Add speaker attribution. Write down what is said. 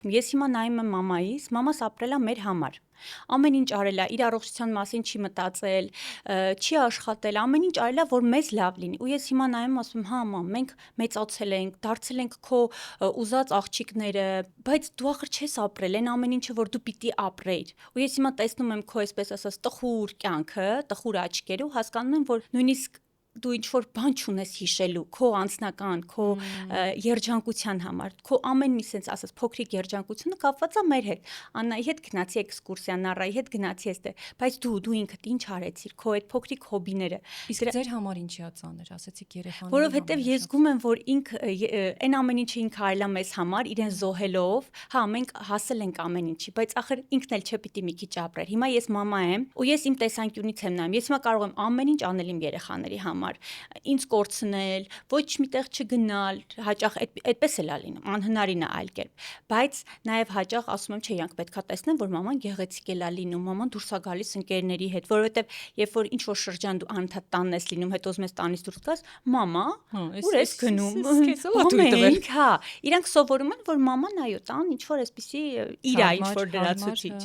Speaker 1: Ես հիմա նայում եմ մամայիս, մամաս ապրել է մեր համար։ Ամեն ինչ արել է, իր առողջության մասին չի մտածել, չի աշխատել, ամեն ինչ արել է, որ մեզ լավ լինի։ Ու ես հիմա նայում եմ, ասում եմ, հա, մամ, մենք մեծացել ենք, դարձել ենք քո ուզած աղջիկները, բայց դու ախր չես ապրել այն ամեն ինչը, որ դու պիտի ապրեիր։ Ու ես հիմա տեսնում եմ քո այսպես ասած տխուր կյանքը, տխուր աչքերը ու հասկանում եմ, որ նույնիսկ դու ինչ որ բան չունես հիշելու քո անձնական, քո երջանկության համար, քո ամեն մի sense ասած փոքրիկ երջանկությունը կապված է մեր հետ։ Աննայի հետ գնացի էքսկուրսիա, Նարայի հետ գնացի այստեղ, բայց դու ինքդ ինչ արեցիր, քո այդ փոքրիկ հոբիները։
Speaker 2: Իսկ ձեր համար ինչի է ծանր, ասեցիք երեխաների համար։
Speaker 1: Որովհետև ես զգում եմ, որ այն ամեն ինչը ինքը արել է մեզ համար, իրեն զոհելով, հա, մենք հասել ենք ամեն ինչի, բայց ախր ինքն էլ չպիտի մի քիչ ապրեր։ Հիմա ես մամա եմ, ու ես իմ տեսանկյունից եմ նայում։ Ես հիմա կարող եմ ամեն ինչ անել իմ երեխաների համար, ինձ կորցնել, ոչ միտեղ չգնալ, հաճախ այդպես էլ է լինում, անհնարին է այլ կերպ, բայց նաև հաճախ ասում եմ, չէ, իրանք պետքա տեսնեն, որ մաման գեղեցիկ է լինում, մաման դուրս է գալիս ընկերների հետ, որովհետև երբ որ ինչ որ շրջան դու անընդհատ տանն ես լինում, հետո ուզում ես տանից դուրս գաս, մամա, ուր ես գնում, հա, իրանք սովորում են, որ մաման այո, տան ինչ որ էսպիսի իր ինչ որ լրացուցիչ։